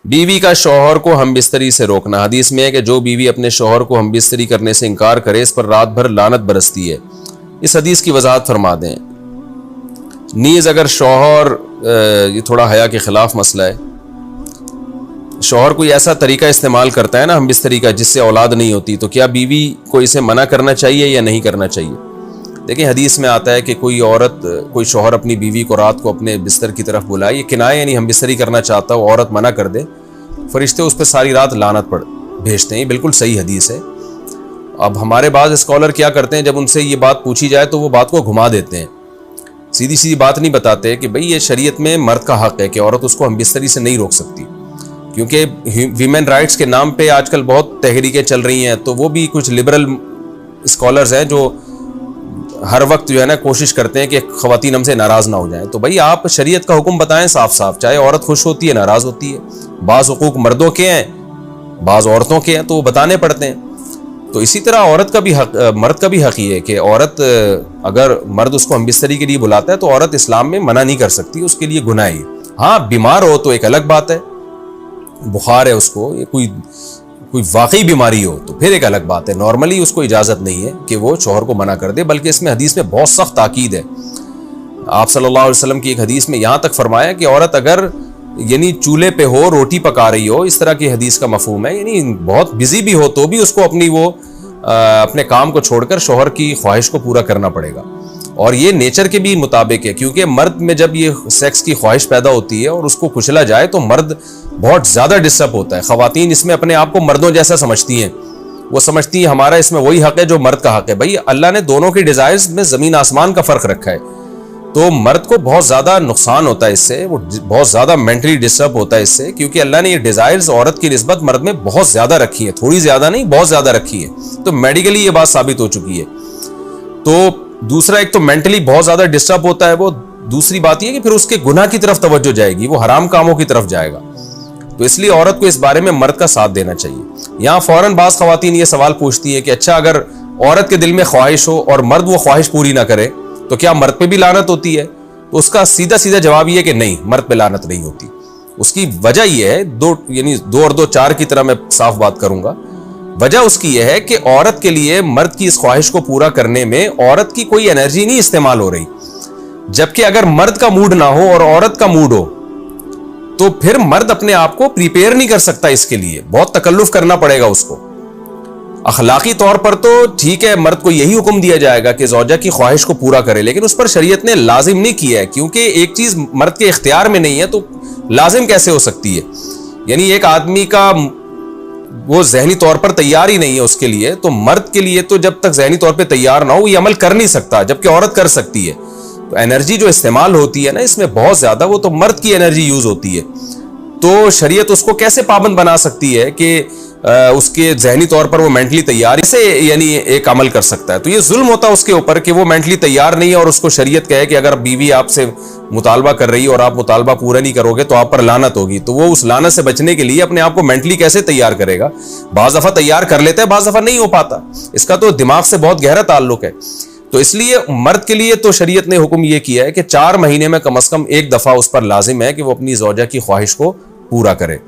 बीवी का शौहर को हमबिस्तरी से रोकना। हदीस में है कि जो बीवी अपने शौहर को हमबिस्तरी करने से इनकार करे इस पर रात भर लानत बरसती है। इस हदीस की वजाहत फरमा दें। नीज अगर शौहर, ये थोड़ा हया के खिलाफ मसला है, शौहर कोई ऐसा तरीका इस्तेमाल करता है ना हमबिस्तरी का जिससे औलाद नहीं होती, तो क्या बीवी को इसे मना करना चाहिए या नहीं करना चाहिए? देखिए हदीस में आता है कि कोई शौहर अपनी बीवी को रात को अपने बिस्तर की तरफ बुलाए, ये किनाया यानी हमबिस्तरी करना चाहता हो, औरत मना कर दे, फरिश्ते उस पर सारी रात लानत भेजते हैं। बिल्कुल सही हदीस है। अब हमारे बाज़ स्कॉलर क्या करते हैं, जब उनसे ये बात पूछी जाए तो वो बात को घुमा देते हैं, सीधी सीधी बात नहीं बताते कि भाई ये शरीयत में मर्द का हक है कि औरत उसको हमबिस्तरी से नहीं रोक सकती, क्योंकि वीमेन राइट्स के नाम पे आजकल बहुत तहरीकें चल रही हैं। तो वो भी कुछ लिबरल स्कॉलर्स हैं जो हर वक्त जो है ना कोशिश करते हैं कि ख़वातीन हमसे नाराज़ ना हो जाएं। तो भाई आप शरीयत का हुक्म बताएं साफ साफ, चाहे औरत खुश होती है नाराज़ होती है, बाज़ हुकूक मर्दों के हैं बाज़ औरतों के हैं, तो वो बताने पड़ते हैं। तो इसी तरह औरत का भी हक, मर्द का भी हक ये है कि औरत, अगर मर्द उसको हमबिस्तरी के लिए बुलाता है तो औरत इस्लाम में मना नहीं कर सकती, उसके लिए गुनाह है। हाँ बीमार हो तो एक अलग बात है, बुखार है उसको, ये कोई वाकई बीमारी हो तो फिर एक अलग बात है। नॉर्मली उसको इजाज़त नहीं है कि वो शौहर को मना कर दे, बल्कि इसमें हदीस में बहुत सख्त ताकीद है। आप सल्लल्लाहु अलैहि वसल्लम की एक हदीस में यहाँ तक फरमाया कि औरत अगर यानी चूल्हे पे हो, रोटी पका रही हो, इस तरह की हदीस का मफहूम है, यानी बहुत बिजी भी हो तो भी उसको अपने काम को छोड़कर शौहर की ख्वाहिश को पूरा करना पड़ेगा। और ये नेचर के भी मुताबिक है, क्योंकि मर्द में जब ये सेक्स की ख्वाहिश पैदा होती है और उसको कुचला जाए तो मर्द बहुत ज़्यादा डिस्टर्ब होता है। ख़वातीन इसमें अपने आप को मर्दों जैसा समझती हैं, वो समझती हैं हमारा इसमें वही हक है जो मर्द का हक है। भाई अल्लाह ने दोनों की डिज़ायर्स में ज़मीन आसमान का फ़र्क रखा है, तो मर्द को बहुत ज़्यादा नुकसान होता है इससे, वो बहुत ज़्यादा मेंटली डिस्टर्ब होता है इससे, क्योंकि अल्लाह ने ये डिज़ायर्स औरत की निस्बत मर्द में बहुत ज़्यादा रखी है, थोड़ी ज़्यादा नहीं बहुत ज़्यादा रखी है। तो मेडिकली ये बात साबित हो चुकी है। तो दूसरा, एक तो मेंटली बहुत ज़्यादा डिस्टर्ब होता है वो, दूसरी बात यह कि फिर उसके गुनाह की तरफ तवज्जो जाएगी, वो हराम कामों की तरफ जाएगा। तो इसलिए औरत को इस बारे में मर्द का साथ देना चाहिए। यहाँ फ़ौरन बाज़ ख़वातीन ये सवाल पूछती है कि अच्छा अगर औरत के दिल में ख्वाहिश हो और मर्द वो ख्वाहिश पूरी ना करे तो क्या मर्द पे भी लानत होती है? तो उसका सीधा सीधा जवाब ये कि नहीं, मर्द पे लानत नहीं होती। उसकी वजह यह है, दो और दो चार की तरह मैं साफ बात करूंगा। वजह उसकी यह है कि औरत के लिए मर्द की इस ख्वाहिश को पूरा करने में औरत की कोई एनर्जी नहीं इस्तेमाल हो रही, जबकि अगर मर्द का मूड ना हो और औरत का मूड हो तो फिर मर्द अपने आप को प्रिपेयर नहीं कर सकता, इसके लिए बहुत तकल्लुफ करना पड़ेगा उसको। अखलाकी तौर पर तो ठीक है, मर्द को यही हुक्म दिया जाएगा कि ज़ौजा की ख्वाहिश को पूरा करे, लेकिन उस पर शरीयत ने लाजिम नहीं किया है, क्योंकि एक चीज मर्द के इख्तियार में नहीं है तो लाजिम कैसे हो सकती है? यानी एक आदमी का वो जहनी तौर पर तैयार ही नहीं है उसके लिए, तो मर्द के लिए तो जब तक जहनी तौर पर तैयार ना हो ये अमल कर नहीं सकता, जबकि औरत कर सकती है। तो एनर्जी जो इस्तेमाल होती है ना इसमें बहुत ज्यादा, वो तो मर्द की एनर्जी यूज होती है। तो शरीयत उसको कैसे पाबंद बना सकती है कि उसके जहनी तौर पर वो मेंटली तैयार से यानी एक अमल कर सकता है? तो ये जुल्म होता है उसके ऊपर कि वो मेंटली तैयार नहीं है और उसको शरीयत कहे कि अगर बीवी आपसे मुतालबा कर रही है और आप मुतालबा पूरा नहीं करोगे तो आप पर लानत होगी। तो वो उस लानत से बचने के लिए अपने आप को मेंटली कैसे तैयार करेगा? बाज़ दफ़ा तैयार कर लेता है, बाज़ दफ़ा नहीं हो पाता। इसका तो दिमाग से बहुत गहरा ताल्लुक है। तो इसलिए मर्द के लिए तो शरीयत ने हुक्म यह किया है कि 4 महीने में कम से कम एक दफ़ा उस पर लाजिम है कि वो अपनी ज़ौजा की ख्वाहिश को पूरा करे।